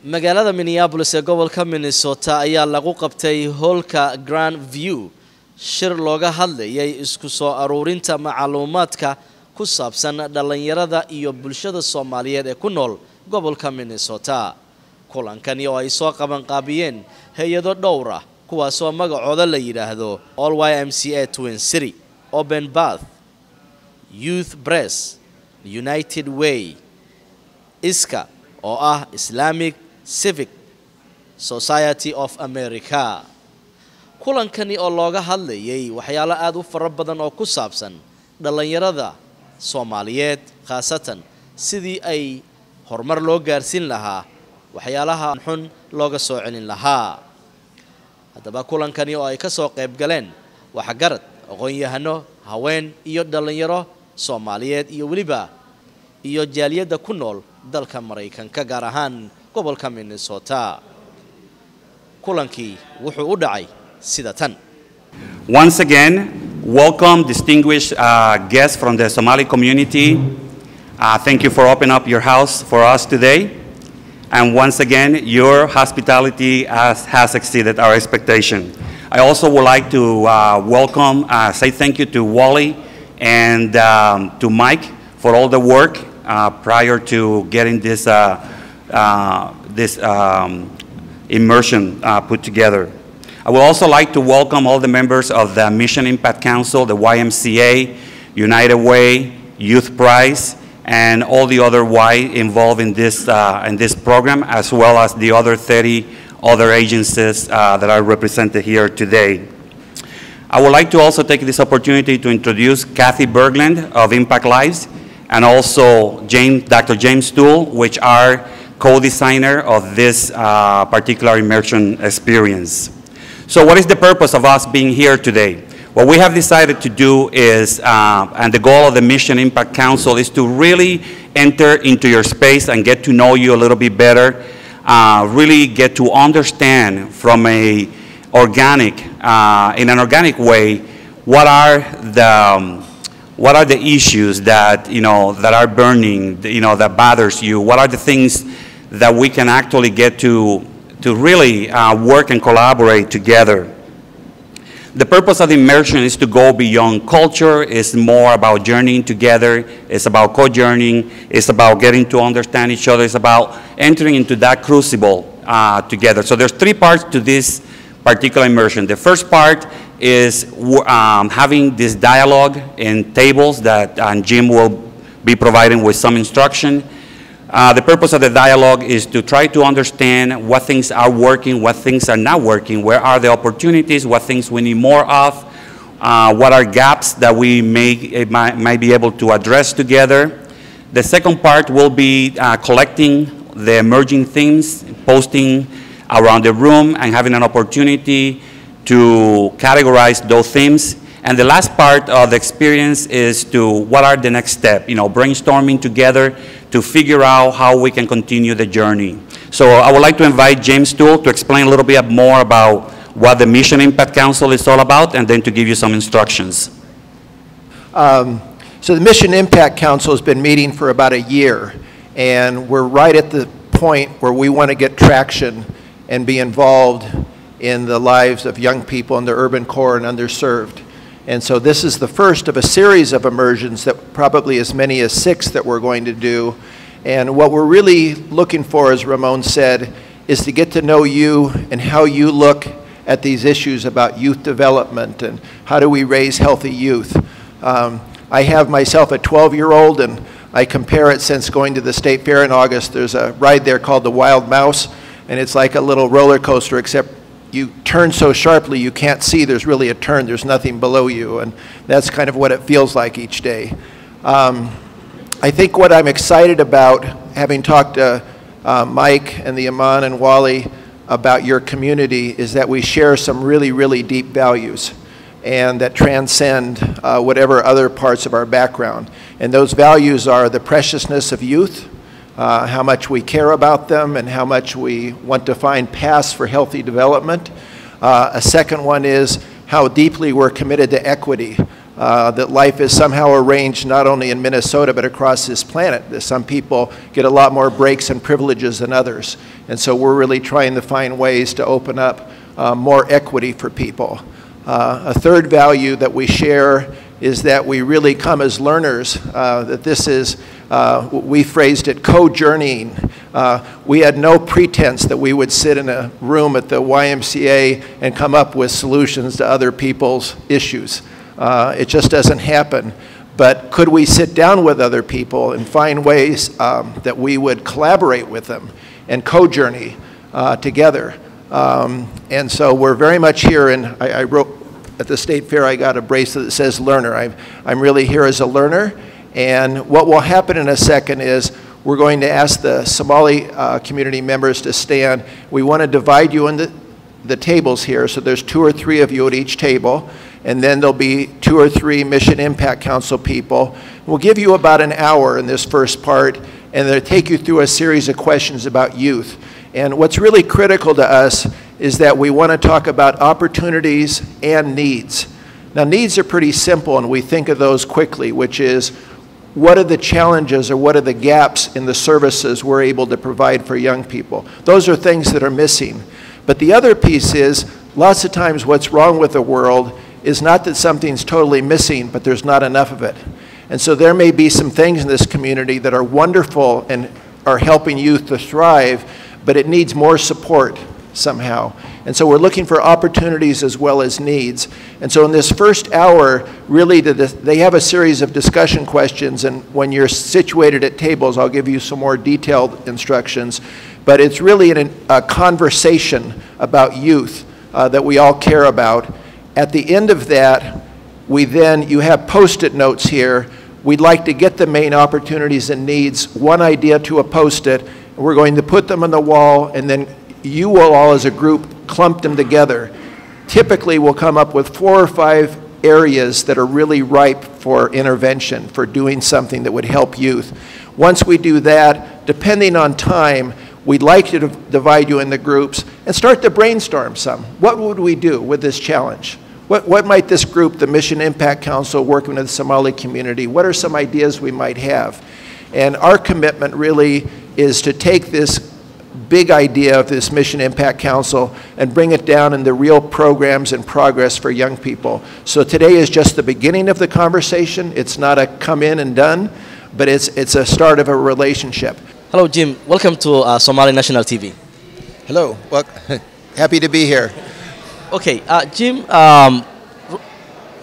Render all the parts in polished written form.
magaalada Minneapolis ee gobolka Minnesota ayaa lagu qabtay hoolka Grand View shir looga hadlayay isku soo aruurinta macluumaadka ku saabsan dhalinyarada iyo bulshada Soomaaliyeed ee ku nool gobolka Minnesota. Kulankani oo ay soo qaban qaabiyeen hay'ado dhowr ah kuwaas oo magacooda la yiraahdo YMCA Twin City, Open Path, Youth Press, United Way, Isku oo ah Islamic Civic Society of America. Kulankani oo looga hadlayay waxyaalo aad u fara badan oo ku saabsan dhalinyarada Soomaaliyeed khaasatan sidii ay horumar loo gaarsiin lahaa waxyaalaha xun looga soo celin lahaa. Haddaba kulankani oo ay ka soo qayb galeen waxa garad aqoon-yahano, haween iyo dhalinyaro Soomaaliyeed iyo waliba iyo jaaliyada ku nool dalka Mareykanka gaar ahaan gobolka Minnesota. Kulankii wuxuu u dhacay sida tan. Once again, welcome distinguished guests from the Somali community. Thank you for opening up your house for us today. And once again, your hospitality has exceeded our expectation. I also would like to say thank you to Wally and to Mike for all the work prior to getting this immersion put together. I would also like to welcome all the members of the Mission Impact Council, the YMCA, United Way, Youth Prize, and all the other Y involved in this program, as well as the other 30 other agencies that are represented here today. I would like to also take this opportunity to introduce Kathy Bergland of Impact Lives, and also Dr. James Stool, which are co-designer of this particular immersion experience. So what is the purpose of us being here today? What we have decided to do is, and the goal of the Mission Impact Council is to really enter into your space and get to know you a little bit better, really get to understand from in an organic way, what are the issues that, that are burning, that bothers you? What are the things that we can actually get to really work and collaborate together? The purpose of the immersion is to go beyond culture. It's more about journeying together. It's about co-journeying. It's about getting to understand each other. It's about entering into that crucible together. So there's three parts to this particular immersion. The first part is having this dialogue in tables that Jim will be providing with some instruction. The purpose of the dialogue is to try to understand what things are working, what things are not working, where are the opportunities, what things we need more of, what are gaps that we might be able to address together. The second part will be collecting the emerging themes, posting around the room and having an opportunity to categorize those themes. And the last part of the experience is to what are the next steps, brainstorming together to figure out how we can continue the journey. So I would like to invite James Stool to explain a little bit more about what the Mission Impact Council is all about, and then to give you some instructions. So the Mission Impact Council has been meeting for about a year, and we're right at the point where we want to get traction and be involved in the lives of young people in the urban core and underserved. And so this is the first of a series of immersions, that probably as many as 6 that we're going to do. And what we're really looking for, as Ramon said, is to get to know you and how you look at these issues about youth development and how do we raise healthy youth. I have myself a 12-year-old, and I compare it, since going to the State Fair in August. There's a ride there called the Wild Mouse, and it's like a little roller coaster, except you turn so sharply you can't see there's really a turn, there's nothing below you, and that's kind of what it feels like each day. I think what I'm excited about, having talked to Mike and the Iman and Wally about your community, is that we share some really, really deep values, and that transcend whatever other parts of our background. And those values are the preciousness of youth, how much we care about them, and how much we want to find paths for healthy development. A second one is how deeply we're committed to equity. that life is somehow arranged not only in Minnesota but across this planet. That some people get a lot more breaks and privileges than others. And so we're really trying to find ways to open up more equity for people. A third value that we share is that we really come as learners, that this is, we phrased it co-journeying. We had no pretense that we would sit in a room at the YMCA and come up with solutions to other people's issues. It just doesn't happen. But could we sit down with other people and find ways that we would collaborate with them and co-journey together? And so we're very much here, and I wrote at the State Fair, I got a bracelet that says learner. I'm really here as a learner. And what will happen in a second is we're going to ask the Somali community members to stand. We want to divide you into the tables here. So there's 2 or 3 of you at each table. And then there'll be 2 or 3 Mission Impact Council people. We'll give you about an hour in this first part, and they'll take you through a series of questions about youth. And what's really critical to us is that we want to talk about opportunities and needs. Now, needs are pretty simple, and we think of those quickly, which is what are the challenges or what are the gaps in the services we're able to provide for young people? Those are things that are missing. But the other piece is lots of times what's wrong with the world is not that something's totally missing, but there's not enough of it. And so there may be some things in this community that are wonderful and are helping youth to thrive, but it needs more support somehow. And so we're looking for opportunities as well as needs. And so in this first hour, really they have a series of discussion questions, and when you're situated at tables, I'll give you some more detailed instructions. But it's really a conversation about youth that we all care about. At the end of that, you have Post-it notes here. We'd like to get the main opportunities and needs, one idea to a Post-it. We're going to put them on the wall, and then you will all as a group clump them together. Typically, we'll come up with 4 or 5 areas that are really ripe for intervention, for doing something that would help youth. Once we do that, depending on time, we'd like to divide you into groups and start to brainstorm some. What would we do with this challenge? What might this group, the Mission Impact Council, working with the Somali community, what are some ideas we might have? And our commitment really is to take this big idea of this Mission Impact Council and bring it down into real programs and progress for young people. So today is just the beginning of the conversation. It's not a come in and done, but it's a start of a relationship. Hello, Jim. Welcome to Somali National TV. Hello. Well, happy to be here. Okay, Jim,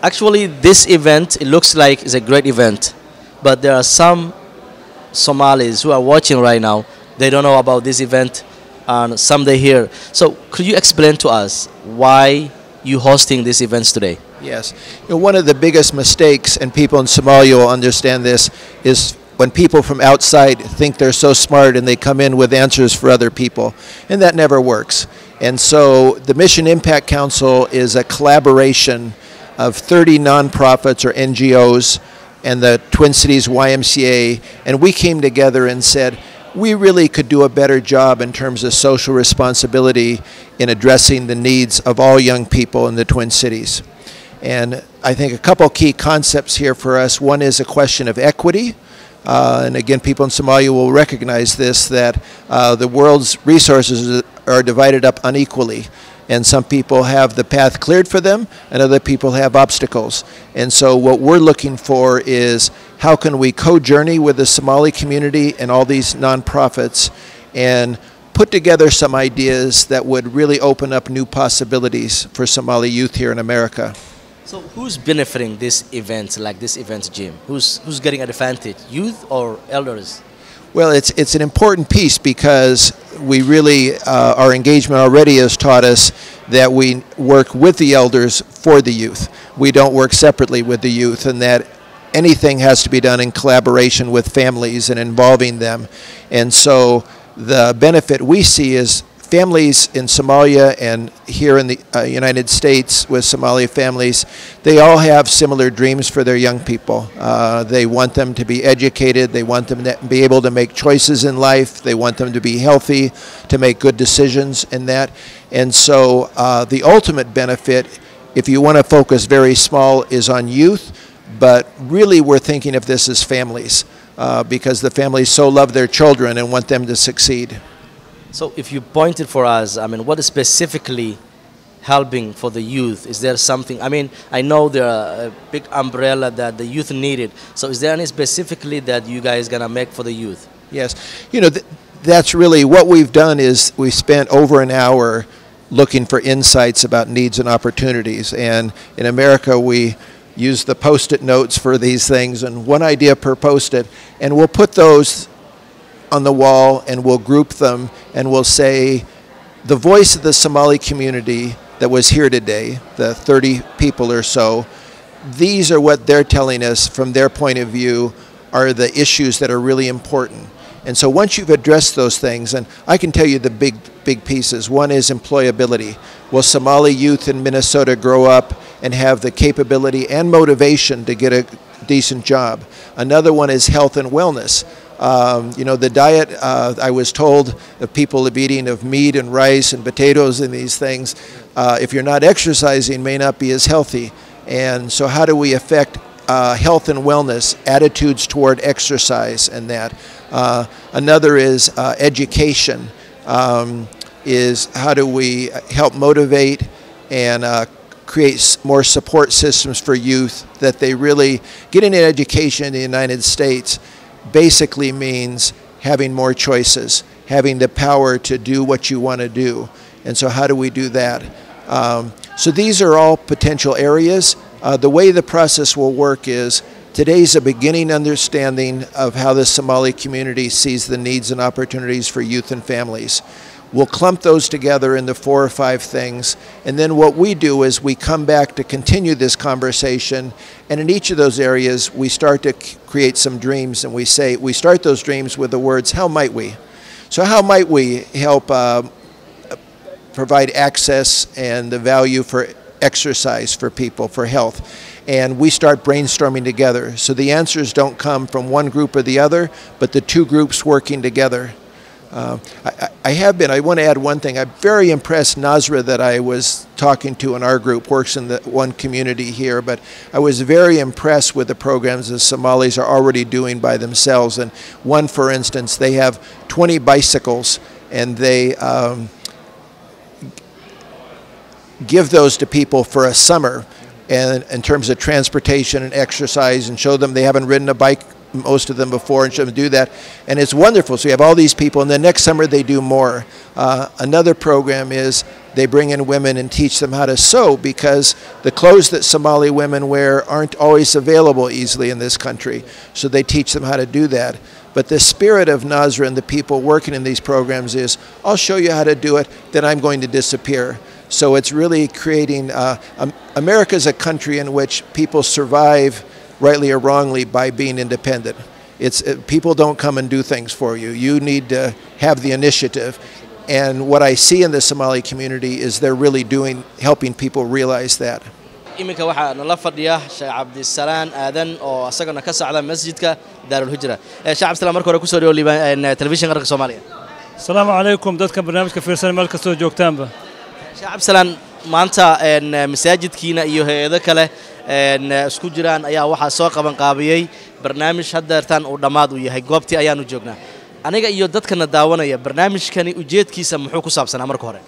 actually this event, it looks like it's a great event, but there are some Somalis who are watching right now. They don't know about this event, and some they hear. So could you explain to us why you hosting these events today? Yes. You know, one of the biggest mistakes, and people in Somalia will understand this, is when people from outside think they're so smart and they come in with answers for other people, and that never works. And so the Mission Impact Council is a collaboration of 30 nonprofits or NGOs and the Twin Cities YMCA, and we came together and said, we really could do a better job in terms of social responsibility in addressing the needs of all young people in the Twin Cities. And I think a couple key concepts here for us. One is a question of equity. And again, people in Somalia will recognize this, that the world's resources are divided up unequally. And some people have the path cleared for them, and other people have obstacles. And so what we're looking for is how can we co-journey with the Somali community and all these nonprofits and put together some ideas that would really open up new possibilities for Somali youth here in America. So who's benefiting this event, like this event, Jim? Who's getting an advantage, youth or elders? Well, it's an important piece because we really, our engagement already has taught us that we work with the elders for the youth. We don't work separately with the youth, and that anything has to be done in collaboration with families and involving them. And so the benefit we see is families in Somalia and here in the United States with Somali families, they all have similar dreams for their young people. They want them to be educated. They want them to be able to make choices in life. They want them to be healthy, to make good decisions in that. And so the ultimate benefit if you want to focus very small, is on youth. But really, we're thinking of this as families because the families so love their children and want them to succeed. So if you pointed for us, I mean, what is specifically helping for the youth? Is there something, I mean, I know there are a big umbrella that the youth needed. So is there any specifically that you guys gonna make for the youth? Yes, you know, that's really what we've done is we spent over an hour looking for insights about needs and opportunities. And in America, we use the Post-it notes for these things, and one idea per Post-it, and we'll put those on the wall and we'll group them and we'll say the voice of the Somali community that was here today, the 30 people or so, these are what they're telling us from their point of view are the issues that are really important. And so once you've addressed those things, and I can tell you the big pieces. One is employability. Will Somali youth in Minnesota grow up and have the capability and motivation to get a decent job? Another one is health and wellness. You know, the diet, I was told, of people of eating of meat and rice and potatoes and these things, if you're not exercising, may not be as healthy. And so how do we affect health and wellness, attitudes toward exercise and that? Another is education, is how do we help motivate and create more support systems for youth that they really, getting an education in the United States basically means having more choices, having the power to do what you want to do. And so how do we do that? So these are all potential areas. The way the process will work is today's a beginning understanding of how the Somali community sees the needs and opportunities for youth and families. We'll clump those together into 4 or 5 things, and then what we do is we come back to continue this conversation, and in each of those areas we start to create some dreams, and we start those dreams with the words, how might we? So how might we help provide access and the value for exercise for people, for health? And we start brainstorming together. So the answers don't come from one group or the other, but the 2 groups working together. I want to add one thing. I'm very impressed, Nazra, that I was talking to in our group, works in the one community here, but I was very impressed with the programs the Somalis are already doing by themselves. And one, for instance, they have 20 bicycles, and they give those to people for a summer, and in terms of transportation and exercise, and show them they haven't ridden a bike, most of them, before, and show them do that. And it's wonderful. So you have all these people, and then next summer they do more. Another program is they bring in women and teach them how to sew, because the clothes that Somali women wear aren't always available easily in this country. So they teach them how to do that. But the spirit of Nazra and the people working in these programs is, I'll show you how to do it, then I'm going to disappear. So it's really creating, America's a country in which people survive, rightly or wrongly, by being independent. People don't come and do things for you. You need to have the initiative. And what I see in the Somali community is they're really helping people realize that. iminka waxaa nala fadhiya Sheekh Cabdisalaan Aadan oo asagana ka socda masjidka Daarul Hijra. Sheekh Cabdisalaan marka hore ku soo dhawaa telefishinka qaranka Soomaaliya. Assalaamu alaykum dadka barnaamijka fiirsan meel kasta oo joogtaanba. Sheekh Cabdisalaan maanta masaajidkiina iyo hay'ado kale isku jiraan ayaa waxa soo qaban qaabiyay barnaamij haddeertan uu dhamaad u yahay goobtii ayaanu joognaa. Aniga iyo dadkana daawanaya barnaamijkani ujeedkiisa muxuu ku saabsanaa marka hore?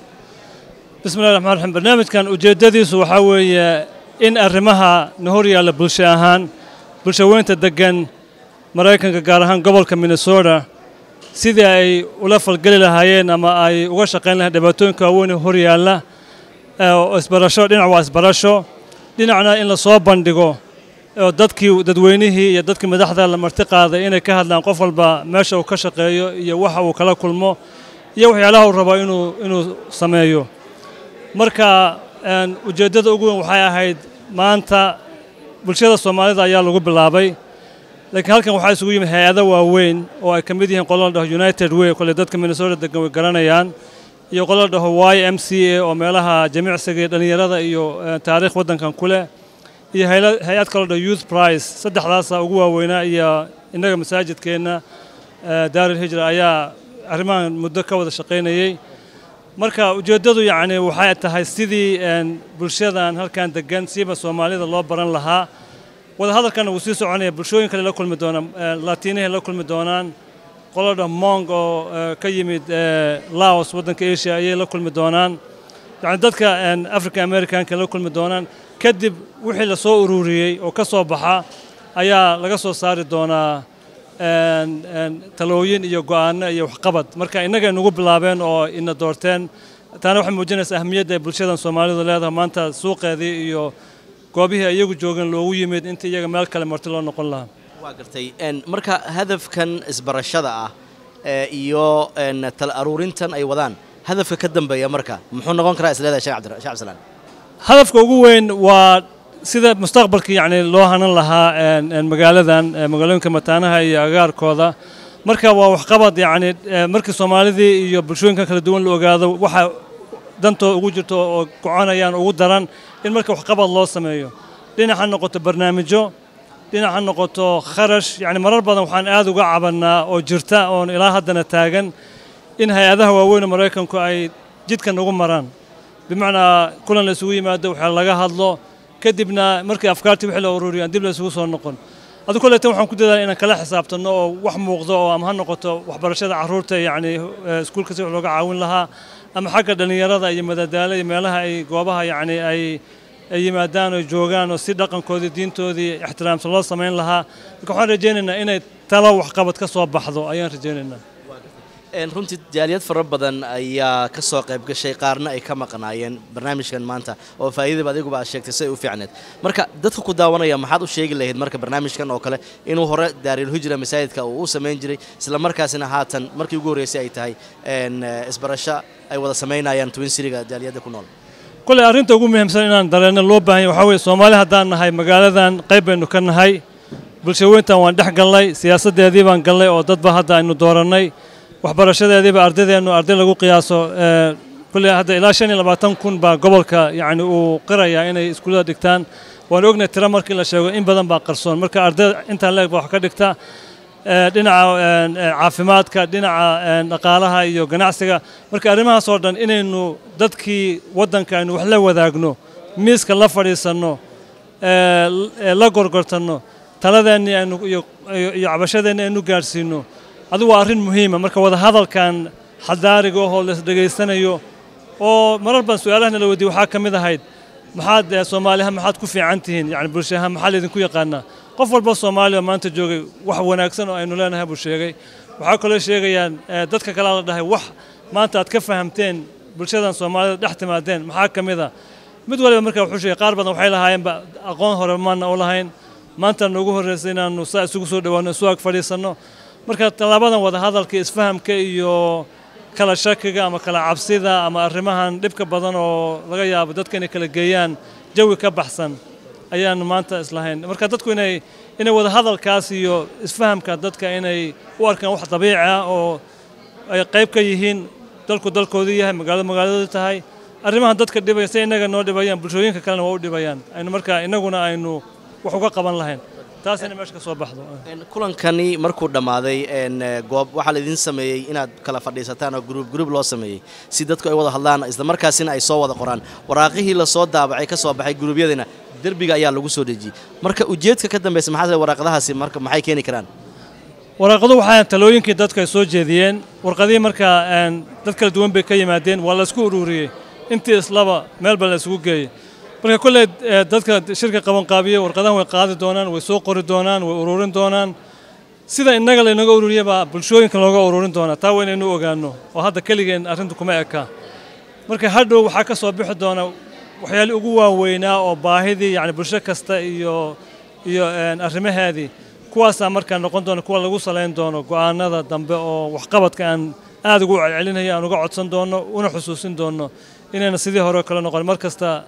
Bismillaahi Raxmaani Raxiim. Barnaamijkan ujeedadiisu waxa weeye in arrimaha nahor yaala bulsho ahaan bulshaweynta degan Mareykanka gaar ahaan gobolka Minnesota sidii ay ula falgali lahaayeen ama ay uga shaqeyn lahaayeen dhibaatooyinka waaweyn ee hor yaala oo isbarasho dhinac waa isbarasho dhinacna in la soo bandhigo oo dadweynihii iyo dadkii madaxda la marti qaaday inay ka hadlaan qof walba meesha uu ka shaqeeyo iyo waxa uu kala kulmo iyo waxyaalaha uu rabo inuu sameeyo. Marka ujeedada ugu weyn waxay ahayd maanta bulshada Soomaalida ayaa lagu bilaabay, laakiin halkan waxaa isugu yimid hay'ado waaweyn oo ay ka mid yihiin qolada United Way kale dadka Minnesota degan way garanayaan, iyo qolada YMCA oo meelaha jimicsiga dhalinyarada iyo taariikh wadankan ku leh, iyo hay'ad kale Youth Prize. Saddexdaas ugu waaweynaa iyo inaga masaajidkeena Daarul Hijra ayaa arrimahan muddo ka wada shaqeynayay. marka ujeedadu yani waxay tahay sidii bulshadan halkan degan siiba Soomaalida loo baran lahaa wada hadalkana uu sii soconaya bulshooyin kale la kulmi doonaan Laatiinaha la kulmi doonaan qolada Hmong oo ka yimid Laos wadanka Asia ayay la kulmi doonaan yani dadka African American ka la kulmi doonaan kadib wixii la soo ururiyay oo ka soo baxa ayaa laga soo saari doonaa talooyin iyo go'aano iyo waxqabad marka inaga inagu bilaabeen oo ina doorteen taana waxay muujinaysaa ahmiyadda bulshada Soomaalidu leedahay maanta suuqeedii iyo goobihii iyagu joogan loogu yimid inta iyaga meel kale marti loo noqon lahaa waa gartay marka hadafkan isbarashada ah iyo tal aruurintan ay wadaan hadafka ka dambeeya marka muxuu noqon karaa isleedahay Sheekh Cabdisalaan hadafka ugu weyn waa sida mustaqbalka yani loo hanan lahaa magaalooyinka mataanaha iyo agaarkooda marka waa waxqabad yani markii Soomaalidii iyo bulshooyinka kala duwan la ogaado waxa dantooda ugu jirto oo go'aanayaan ugu daran in marka waxqabad loo sameeyo dhinaca noqoto barnaamijyo dhinaca noqoto kharash yani marar badan waxaan aad uga cabanaa oo jirta oo ilaa haddana taagan in hay'adaha waaweyn ee Mareykanku ay jidkan ugu maraan bimacnaa kulan la isugu yimaado waxa laga hadlo kadibna markii afkaartii wixii la ururiyo dib la isugu soo noqon adigu kale waxaan ku dadaalay inaan kala xisaabtano oo wax muuqdo oo ama ha noqoto waxbarashada carruurta yani iskuulka si wax looga caawin lahaa ama xagga dhalinyarada iyo madadaalo iyo meelaha ay goobaha yani ay yimaadaan oo joogaan oo si dhaqankoodii diintoodii ixtiraamsan loo sameyn lahaa marka waxaan rajaynaynaa inay talo waxqabad ka soo baxdo ayaan rajaynaynaa runtii jaaliyad fara badan ayaa ka soo qayb gashay qaarna ay ka maqnaayeen barnaamijkan maanta oo faa'iidada adiguba aad sheegtay say u fiicneed marka dadka ku daawanaya maxaad u sheegi lahayd marka barnaamijkan oo kale inuu hore Daaril Hijra masaajidka uu sameyn jiray isla markaasina haatan markii ugu horeysay ay tahay isbarasho ay wada sameynayaan Twin City-ga jaaliyadda ku nool kulli arrinta ugu muhiimsan inaan dareeno loo baahan yahay waxa weeye Soomaali haddaan nahay magaaladan qayb baynu ka nahay bulshooyintan waan dhex galnay siyaasadeedii baan galnay oo dadba hadda aynu dooranay waxbarashadeediiba ardaydeenu arday lagu qiyaaso kulli hadda ilaa 25,000 baa gobolka yani uu qiraya inay iskuulada dhigtaan waan ognahay tira markii la sheego in badan baa qarsoon marka arday inta leeg wax ka dhigta dhinaca caafimaadka dhinaca dhaqaalaha iyo ganacsiga marka arrimahaas oo dhan inaynu dadkii wadanka aynu wax la wadaagno miiska la fadhiisano la gorgortano taladeennii aynu iyo cabashadeennii aynu gaarsiino adigu waa arrin muhiima marka wada hadalkan xadaariga oo la dhageysanayo oo marar badan su'aalaha la weydiiyo waxaa ka mid ahayd maxaad Soomaaliha maxaad ku fiican tihiin yani bulshada maxaa idinku yaqaanaa qof walba Soomaaliya maanta joogay wax wanaagsan oo aynu leenahay buu sheegay waxa kale sheegayaan dadka kale la dhahay wax maanta aad ka fahamteen bulshadan Soomaalida dhex timaadeen maxaa ka mid ah mid waliba marka wuxuu sheegay qaar badan waxay lahaayeen aqoon hore maana u lahayn maanta nagu horeysay inaanu saa isugu soo dhawaano soo ag fadhiisano marka talaabadan wada hadalka isfahamka iyo kala shakiga ama kala cabsida ama arrimahan dhibka badan oo laga yaabo dadka inay kala geeyaan jawi ka baxsan ayaan maanta islahayn marka dadku inay wada hadalkaas iyo isfahamka dadka inay u arkaan wax dabiici ah oo ay qayb ka yihiin dalkoodii yahay magaalada tahay arrimahan dadka dhibaya si inaga noo dhibayaan bulshooyinka kalena waa u dhibayaan aynu marka inaguna aynu wax uga qaban lahayn taasina meesha ka soo baxdo kulankani markuu dhamaaday goob waxa la idin sameeyay inaad kala fadhiisataan oo group loo sameeyay si dadku ay wada hadlaan isla markaasina ay soo wada qoraan waraaqihii la soo daabacay ka soo baxay gruubyadina derbiga ayaa lagu soo dhejiyay marka ujeedka ka dambeysay maxaa waraaqadahaasi marka maxay keeni karaan waraaqadu waxay talooyinkii dadka ay soo jeediyeen warqadii marka dad kala duwan bay ka yimaadeen waa la isku ururiyay intii islaba meel bal la isugu geeyay marka kulli dadka shirka qaban qaabiye warqadahan way qaadi doonaan way soo qori doonaan way ururin doonaan sida inaga la inaga ururiyay baa bulshooyinka looga ururin doona taa waa inaynu ogaano oo hadda kaligeen arrintu kuma eka marka hadhow waxaa ka soo bixi doona waxyaalo ugu waaweynaa oo baahidii yani bulsho kasta iyo arrimaheedii kuwaasaa markaa noqon doona kuwa lagu salayn doono go'aanada dambe oo waxqabadka aan aad ugu celcelinaya aan uga codsan doono una xusuusin doono inayna sidii hore kale noqon mar kasta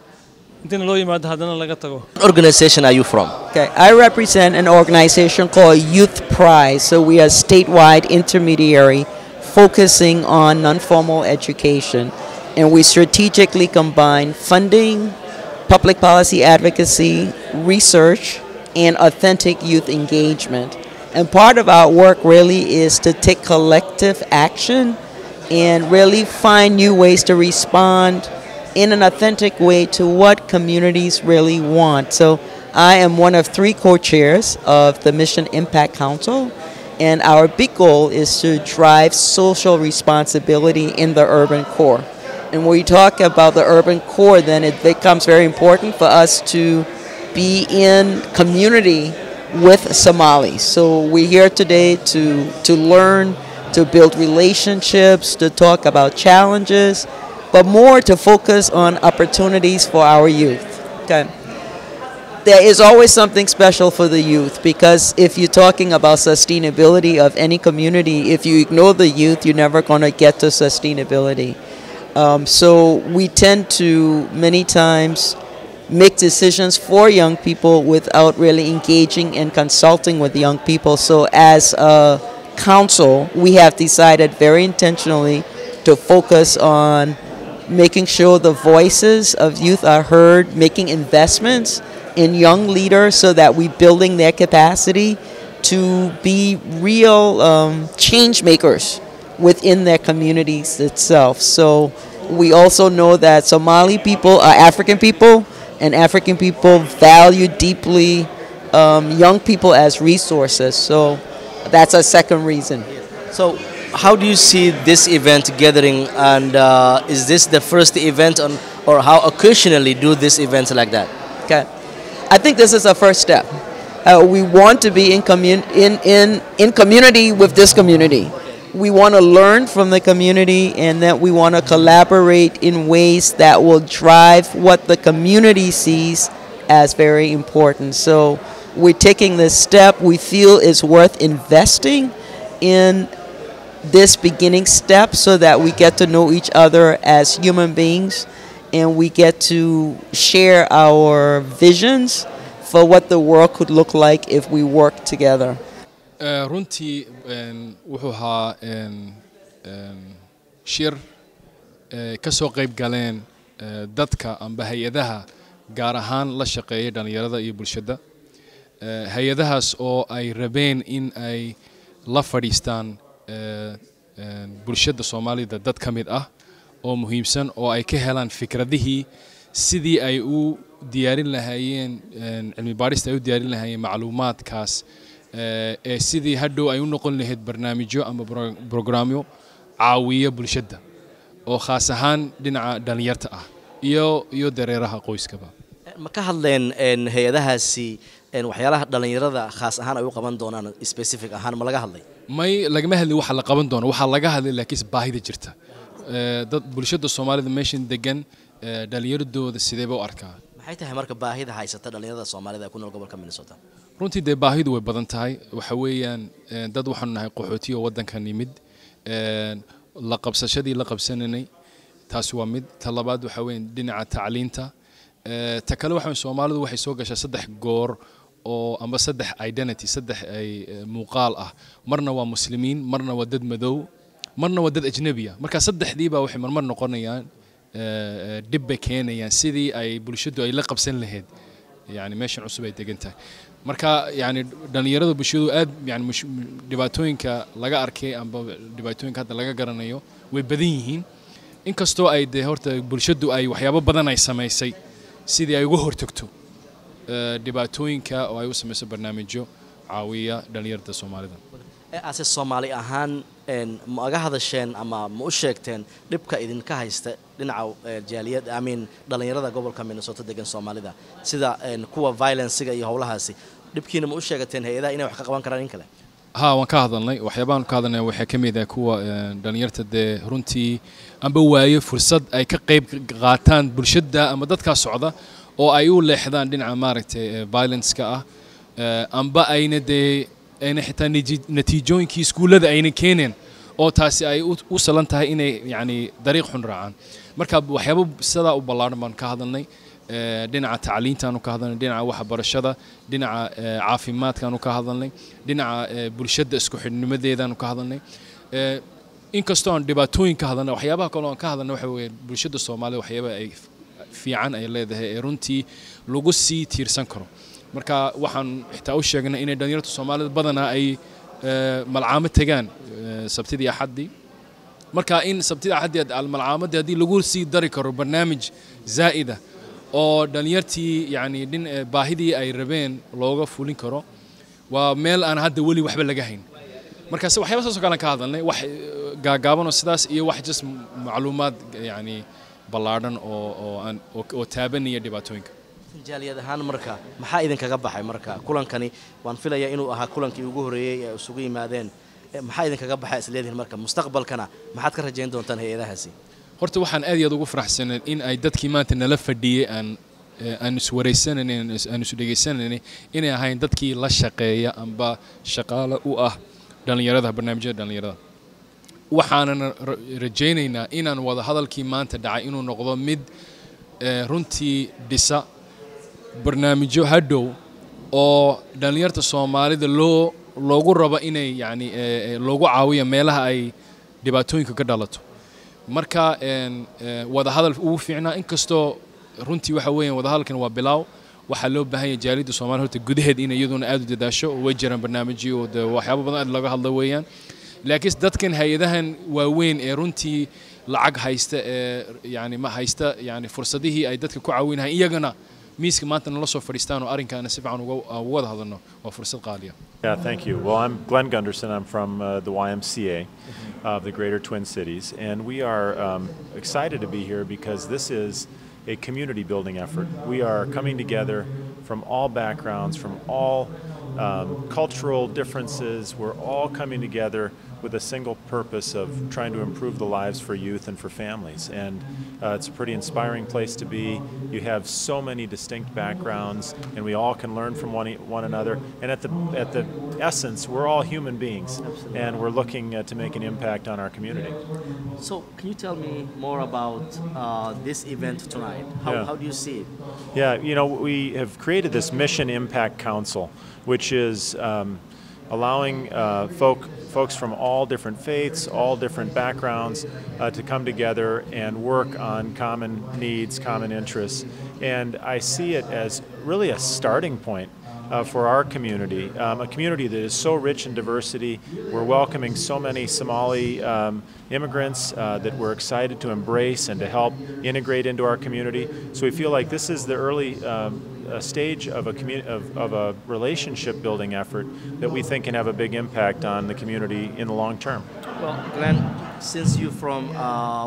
What organization are you from? Okay, I represent an organization called Youth Prize. So we are a statewide intermediary focusing on non-formal education. And we strategically combine funding, public policy advocacy, research, and authentic youth engagement. And part of our work really is to take collective action and really find new ways to respond in an authentic way to what communities really want. So I am one of 3 co-chairs of the Mission Impact Council, and our big goal is to drive social responsibility in the urban core. And when we talk about the urban core, then it becomes very important for us to be in community with Somalis. So we're here today to learn, to build relationships, to talk about challenges, but more to focus on opportunities for our youth. Okay. There is always something special for the youth, because if you're talking about sustainability of any community, if you ignore the youth, you're never going to get to sustainability. So we tend to many times make decisions for young people without really engaging and consulting with young people. So as a council, we have decided very intentionally to focus on making sure the voices of youth are heard, making investments in young leaders so that we're building their capacity to be real change makers within their communities itself. So we also know that Somali people are African people, and African people value deeply young people as resources. So that's a second reason. So how do you see this event gathering, and is this the first event or how occasionally do these events like that? Okay. I think this is a first step. We want to be in community with this community. We want to learn from the community, and that we want to collaborate in ways that will drive what the community sees as very important. So we're taking this step. We feel is worth investing in this beginning step so that we get to know each other as human beings, and we get to share our visions for what the world could look like if we work together. runtii wuxuu ahaa shir ka soo qayb galeen dadka amba hay'adaha gaar ahaan la shaqeeya dhalinyarada iyo bulshada hay'adahaas oo ay rabeen in ay la fadhiistaan bulshada Soomaalida dad ka mid ah oo muhiimsan oo ay ka helaan fikradihii sidii ay u diyaarin lahaayeen cilmi baarista ay u diyaarin lahaayeen macluumaadkaas sidii hadhow ay u noqon lahayd barnaamijyo ama programyo caawiya bulshada oo khaas ahaan dhinaca dhalinyarta ah iyo dareeraha qoyskaba ma ka hadleen hay'adahaasi waxyaalaha dhalinyarada khaas ahaan ay u qaban doonaan specific ahaan ma laga hadlay may lagama hadlin waxa la qaban doono waxa laga hadlay laakiin baahida jirta dad bulshada Soomaalida meeshan degan dhalinyaradooda sidee u arkaa maxay tahay marka baahida haysata dhalinyarada Soomaalida ku nool gobolka Minnesota runtii de baahidu way badan tahay waxa weeyaan dad waxaan nahay qaxootiyo wadankan yimid la qabsashadii la qabsananay taas waa mid talabaad waxa weeyaan dhinaca tacliinta ta kale waxaan Soomaalidu waxay soo gashay 3 goor oo amba 3 identity 3 ay muuqaal ah marna waa muslimiin marna waa dad madow marna waa dad ajnabiya marka 3diiba waxay marmar noqonayaan dib bay keenayaan sidii ay bulshadu ay la qabsan lahayd yani meeshan cusub ay degan tahay marka yani dhalinyarada bulshadu aad yani dhibaatooyinka laga arkay amba dhibaatooyinka hadda laga garanayo way badan yihiin inkastoo ay de horta bulshadu ay waxyaabo badan ay sameysay sidii ay uga hortagto dhibaatooyinka oo ay u sameysay barnaamijyo caawiya dhalinyarada Soomaalida ase Soomaali ahaan ma aga hadasheen ama ma u sheegteen dhibka idinka haysta dhinaca jaaliyad dhalinyarada gobolka Minnesota degan Soomaalida sida kuwa violence-ga iyo howlahaasi dhibkiina ma u sheegateen hay'adaha inay wax ka qaban karaan in kale waan ka hadalnay waxyaabahan ka hadalnay waxa kamid ah kuwa dhalinyarta de runtii amba waayo fursad ay ka qayb qaataan bulshada ama dadka socda oo ay u leexdaan dhinaca maaragtay violence-ka ah amba ayna de ayna xitaa natiijooyinkii iskuulada ayna keeneen oo taasi ay u salan tahay inay yani dariiq xun raacaan marka waxyaabo sida u ballaaran baan ka hadalnay dhinaca tacliintaanu ka hadalnay dhinaca waxbarashada dhinaca caafimaadkaanu ka hadalnay dhinaca bulshada isku xidhnimadeedaanu ka hadalnay inkastoo aan dhibaatooyin ka hadalnay waxyaabaha kale oo aan ka hadalnay waxa weeye bulshada Soomaalida waxyaabo ay fiican ay leedahay ee runtii lagu sii tiirsan karo marka waxaan xitaa u sheegnay inay dhalinyarada Soomaalida badanaa ay malcaamo tagaan sabtidii axadii marka in sabtida xaddi almalcaamadii haddii lagu sii dari karo barnaamij zaa'ida oo dhalinyartii yani baahidii ay rabeen looga fulin karo waa meel aan hadda weli waxba laga hayn markaas waxyaabo saas oo kale ka hadalnay wax gaagaaban oo sidaas iyo wax just macluumaad yani ballaadhan oo taabanaya dhibaatooyinka jaaliyad ahaan marka maxaa idin kaga baxay marka kulankani waan filayaa inuu ahaa kulankii ugu horeeyay ee isugu yimaadeen maxaa idin kaga baxay isleedihiin marka mustaqbalkana maxaad ka rajayn doontaan hay'adahaasi horta waxaan aad iyo aad ugu faraxsanahay in ay dadkii maanta nala fadhiyay aan iswareysanayeen aan isu dhageysanayeen inay ahayn dadkii la shaqeeya amba shaqaale u ah dhalinyarada barnaamijyada dhalinyarada waxaan rajaynaynaa inaan wada hadalkii maanta dhacay inuu noqdo mid runtii dhisa barnaamijyo hadhow oo dhalinyarta Soomaalida loogu rabo inay yani loogu caawiyo meelaha ay dhibaatooyinka ka dhalato marka wada hadal ugu fiicnaa inkastoo runtii waxa weeyaan wada hadalkan waa bilaaw waxa loo baahan yahay jaaliyadda Soomaaliya horta gudaheed in iyaduna aad u dadaasho oo way jiraan barnaamijyo oo waxyaabo badan aad laga hadlo weeyaan laakiin dadkan hay'adahan waaweyn ee runtii lacag haysta yani ma haysta yani fursadihii ay dadka ku caawinayaan iyagana miiska maanta nala soo fadhiistaan oo arrinkaana si fiican uga wada hadalno waa fursad qaaliya. Yeah, thank you. Well, I'm Glenn Gunderson. I'm from the YMCA of the Greater Twin Cities, and we are excited to be here because this is a community building effort. We are coming together from all backgrounds, from all cultural differences. We're all coming together with a single purpose of trying to improve the lives for youth and for families. And it's a pretty inspiring place to be. You have so many distinct backgrounds, and we all can learn from one another. And at the essence, we're all human beings. Absolutely. And we're looking to make an impact on our community. So can you tell me more about this event tonight? How do you see it? Yeah, you know, we have created this Mission Impact Council, which is allowing folks from all different faiths, all different backgrounds to come together and work on common needs, common interests. And I see it as really a starting point for our community, a community that is so rich in diversity. We're welcoming so many Somali immigrants that we're excited to embrace and to help integrate into our community. So we feel like this is the early stage of a relationship building effort that we think can have a big impact on the community in the long term. Well, Glenn, since you're from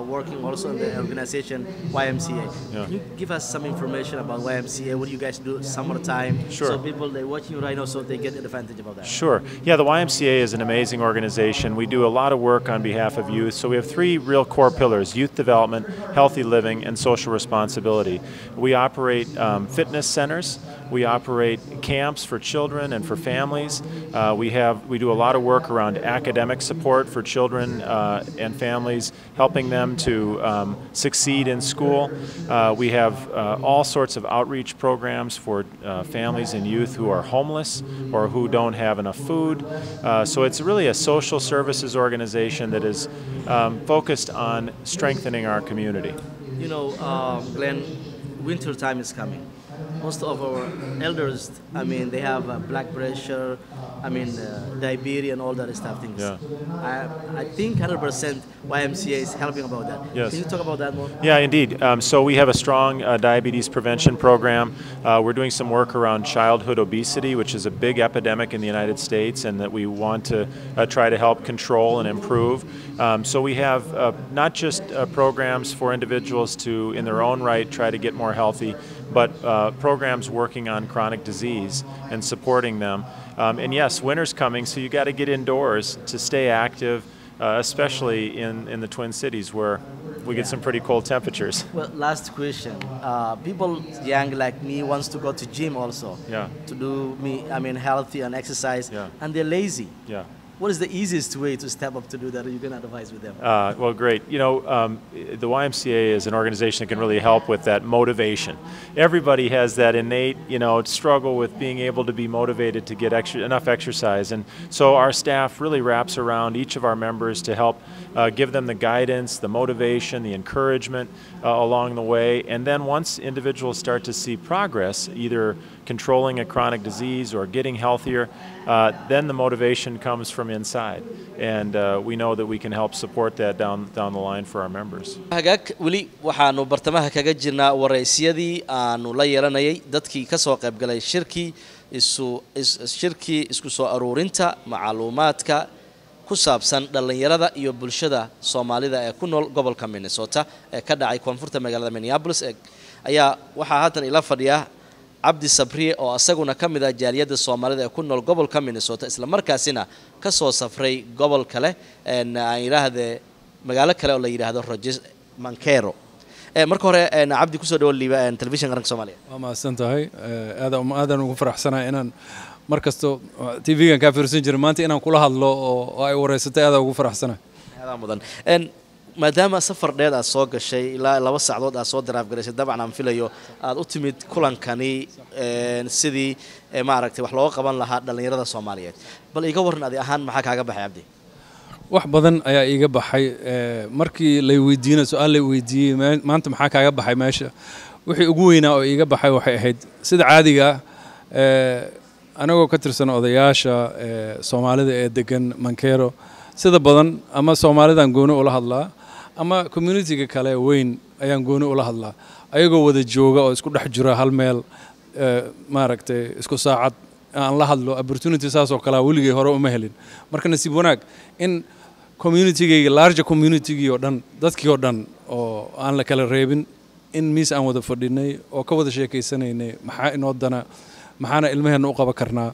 working also in the organization YMCA, can you give us some information about YMCA? What do you guys do summertime? Sure. So people they're watching you right now, so they get advantage about that. Sure. Yeah, the YMCA is an amazing organization. We do a lot of work on behalf of youth. So we have three real core pillars: youth development, healthy living, and social responsibility. We operate fitness centers. We operate camps for children and for families. We do a lot of work around academic support for children and families, helping them to succeed in school. We have all sorts of outreach programs for families and youth who are homeless or who don't have enough food. So it's really a social services organization that is focused on strengthening our community. You know, Glenn, winter time is coming. Most of our elders, I mean, they have blood pressure, I mean, diabetes and all that stuff things. Yeah. I think 100% YMCA is helping about that. Yes. Can you talk about that more? Yeah, indeed. So we have a strong diabetes prevention program. We're doing some work around childhood obesity, which is a big epidemic in the United States and that we want to try to help control and improve. So we have not just programs for individuals to, in their own right, try to get more healthy, but programs working on chronic disease and supporting them. And yes, winter's coming, so you got to get indoors to stay active, especially in the Twin Cities where we get some pretty cold temperatures. Well, last question. People young like me wants to go to gym also. Yeah. To do healthy and exercise. Yeah. And they're lazy. Yeah. What is the easiest way to step up to do that? You can advise with them. Well, great. You know, the YMCA is an organization that can really help with that motivation. Everybody has that innate, struggle with being able to be motivated to get enough exercise. And so our staff really wraps around each of our members to help give them the guidance, the motivation, the encouragement along the way. And then once individuals start to see progress, either controlling a chronic disease or getting healthier, then the motivation comes from inside. And we know that we can help support that down the line for our members. hagaag weli waxaanu bartamaha kaga jirnaa waraysyadii aanu la yeelanayay dadkii ka soo qayb galay shirkii isku soo aruurinta macluumaadka ku saabsan dhalinyarada iyo bulshada Soomaalida ee ku nool gobolka Minnesota ee ka dhacay koonfurta magaalada Minneapolis ayaa waxa haatan ila fadhiya Abdi Sabriye oo asaguna kamid ah jaaliyada Soomaalida ee ku nool gobolka Minnesota isla markaasina ka soo safray gobol kale aan yiraahdo magaalo kale oo la yiraahdo Rogers Mankero marka hore Abdi ku soo dhaw liiba television qaranka Soomaaliya waa ma santahay aadan ugu faraxsanahay inaan markasto TV-gan ka fiirsan jiray maanta inaan kula hadlo oo ay wareysatay aad ugu faraxsanahay aad mudan maadaama safar dheer aad soo gashay ilaa 2 saacadood aad soo daraaf garaysay dabcan aan filayo aad u timid kulankani sidii ma aragtay wax loo qaban lahaa dhalinyarada Soomaaliyeed bal iga waran adi ahaan maxaa kaaga baxay Abdi wax badan ayaa iga baxay markii la weydiinay su'aal la weydiiyay maanta maxaa kaaga baxay meesha wixii ugu weynaa oo iga baxay waxay ahayd sida caadiga anagoo ka tirsan odayaasha Soomaalida ee degan Mankero sida badan ama Soomaalidan gooni ula hadlaa ama community-ga kale weyn ayaan gooni ula hadlaa ayagoo wada jooga oo isku dhex jira hal meel ma aragtay isku saacad aan la hadlo opportunity saas oo kala weligay hore uma helin marka nasiib wanaag in community-ga large community-ga oo dhan dadkii oo dhan oo aan la kala reebin in miis aan wada fadhinay oo ka wada sheekaysanaynay maxaa inoo dana maxaana ilmaheena u qaban karnaa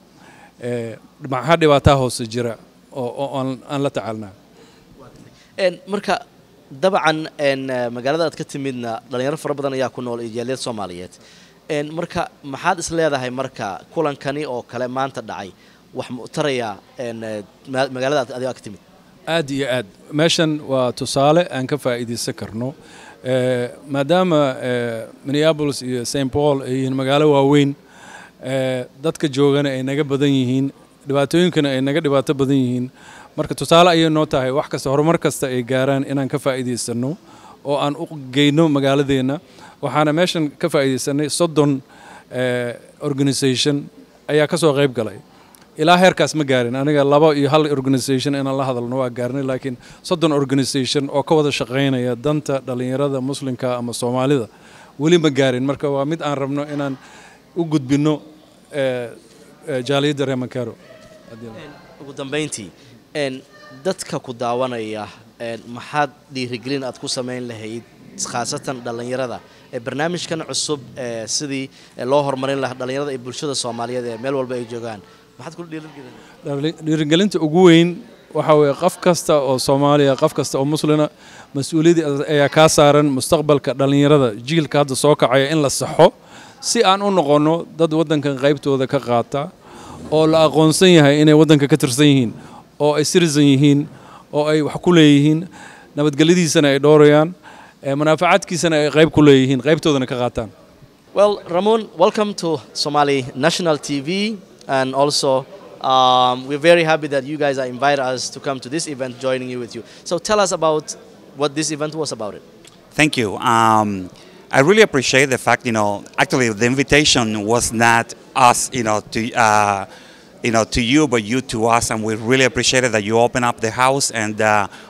maxaa dhibaato hoos jira oo aan la tacaalnaa marka dabcan magaalada aad ka timidna dhalinyaro fara badan ayaa ku nool jaaliyad Soomaaliyeed marka maxaad is leedahay marka kulankani oo kale maanta dhacay wax mu taraya magaalada aad ka timid aad iyo aad meeshan waa tusaale aan ka faa'iideysan karno maadaama Minneapolis iyo St. Paul ay magaalo waaweyn dadka joogana ay naga badan yihiin dhibaatooyinkana ay naga dhibaato badan yihiin marka tusaale ayay noo tahay wax kasta horumar kasta ay gaaraan inaan ka faa'iideysano oo aan u geyno magaaladeena waxaana meeshan ka faa'iideysanay 30 organization ayaa ka soo qayb galay ilaa heerkaas ma gaarin aniga 2 iyo 1 organization inaan la hadalno waa gaarnay laakiin 30 organization oo ka wada shaqeynaya danta dhalinyarada muslimka ama Soomaalida wali ma gaarin marka waa mid aan rabno inaan u gudbino jaaliyada Mankero ugu dambeyntii dadka ku daawanaya maxaad dhiirigelin aad ku sameyn lahayd khaasatan dhalinyarada barnaamijkan cusub sidii loo horumarin lahaa dhalinyarada iyo bulshada Soomaaliyeed ee meel walba ay joogaan maxaad ku dhiirigelinta ugu weyn waxa weeye qof kasta oo Soomaaliya qof kasta oo muslina mas'uuliyad ayaa ka saaran mustaqbalka dhalinyarada jiilka hadda soo kacaya in la saxo si aan u noqono dad wadankan qaybtooda ka qaata oo la aqoonsan yahay inay wadanka ka tirsan yihiin oo ay citizen yihiin oo ay wax ku leeyihiin nabadgelyadiisana ay dhowrayaan manaafacaadkiisana ay qayb ku leeyihiin qaybtoodana ka qaataan Well, Ramon, welcome to Somali National TV and also we're very happy that you guys are invited us to come to this event joining you with you. So tell us about what this event was about it. Thank you. I really appreciate the fact, actually the invitation was not us, to you, but you to us, and we really appreciated that you opened up the house and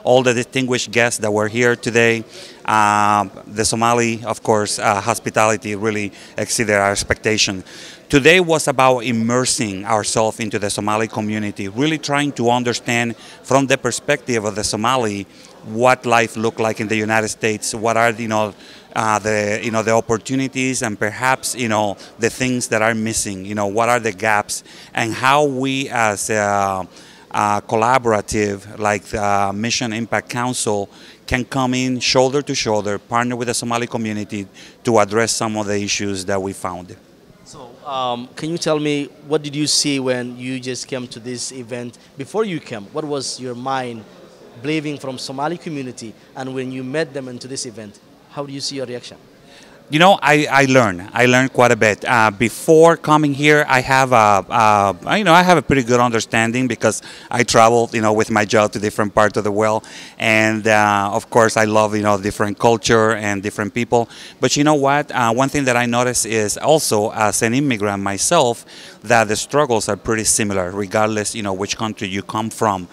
all the distinguished guests that were here today. The Somali, of course, hospitality really exceeded our expectation. Today was about immersing ourselves into the Somali community, really trying to understand from the perspective of the Somali what life looked like in the United States, what are the opportunities and perhaps the things that are missing, what are the gaps, and how we as collaborative like the Mission Impact Council can come in shoulder to shoulder, partner with the Somali community to address some of the issues that we found. So can you tell me what did you see when you just came to this event? Before you came, what was your mind believing from Somali community, and when you met them into this event, how do you see your reaction? You know, I learned quite a bit. Before coming here, I have I have a pretty good understanding because I traveled, with my job to different parts of the world, and of course I love, different culture and different people. But you know what? One thing that I noticed is also as an immigrant myself that the struggles are pretty similar, regardless, which country you come from.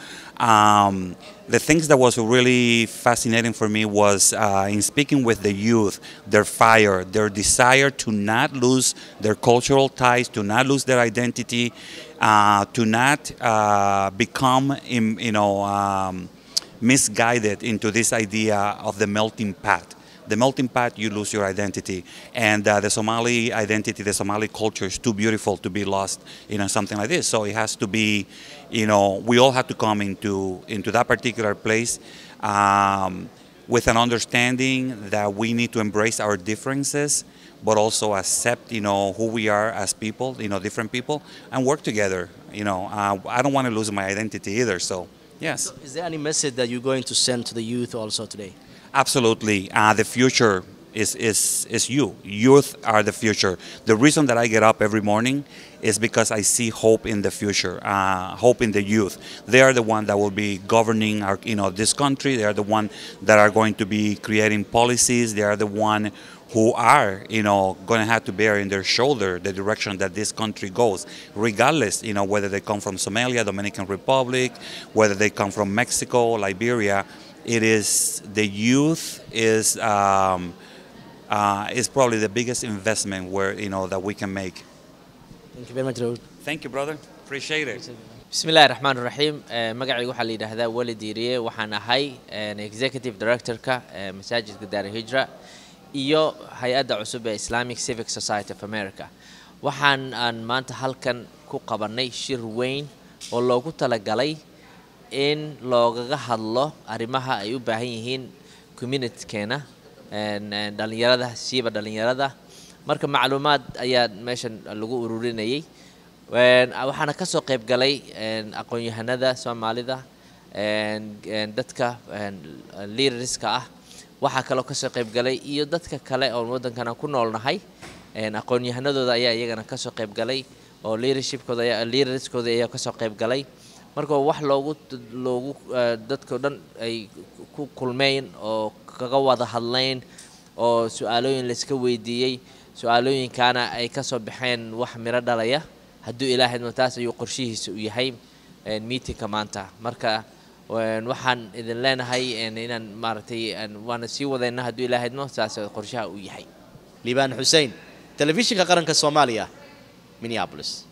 The things that was really fascinating for me was in speaking with the youth, their fire, their desire to not lose their cultural ties, to not lose their identity, to not become, misguided into this idea of the melting pot. The melting pot, you lose your identity. And the Somali identity, the Somali culture is too beautiful to be lost, something like this. So it has to be, we all have to come into that particular place with an understanding that we need to embrace our differences, but also accept, who we are as people, different people, and work together. I don't want to lose my identity either, so yes. So is there any message that you're going to send to the youth also today? Absolutely. The future is you. Youth are the future. The reason that I get up every morning is because I see hope in the future, hope in the youth. They are the ones that will be governing our, this country. They are the ones that are going to be creating policies. They are the ones who are, going to have to bear in their shoulder the direction that this country goes, regardless, whether they come from Somalia, Dominican Republic, whether they come from Mexico, Liberia. It is the youth is probably the biggest investment where that we can make. Thank you very much, Raul. Thank you, brother. Appreciate it. بسم الله الرحمن الرحيم مقعي waxaa la yiraahdaa Walid Diiriye waxaan ahay executive director-ka masaajidka Daar Hijra iyo hay'adda cusub ee Islamic Civic Society of America waxaan aan maanta halkan ku qabanay shir weyn oo loogu talagalay in loogaga hadlo arrimaha ay u baahan yihiin community-keena dhalinyarada siiba dhalinyarada marka macluumaad ayaa meeshan lagu ururinayay waxaana ka soo qayb galay aqoon-yahanada Soomaalida dadka leaderska ah waxa kale oo ka soo qayb galay iyo dadka kale oo wadankana ku noolnahay aqoon-yahanadooda ayaa iyagana ka soo qayb galay oo leadershipkooda ayaa ka soo qayb galay marka wax loogu dadka dhan ay ku kulmeen oo kaga wada hadleen oo su'aalooyin la iska weydiiyay su'aalooyinkana ay ka soo baxeen wax miro dhalaya hadduu Ilaahay taas ayuu qorshihiisa u yahay meeting-ka maanta marka waxaan idin leenahay inaan maartay waan sii wadayna hadduu Ilaahay taas qorshaha u yahay Liban Hussein, telefishinka qaranka Soomaaliya, Minneapolis.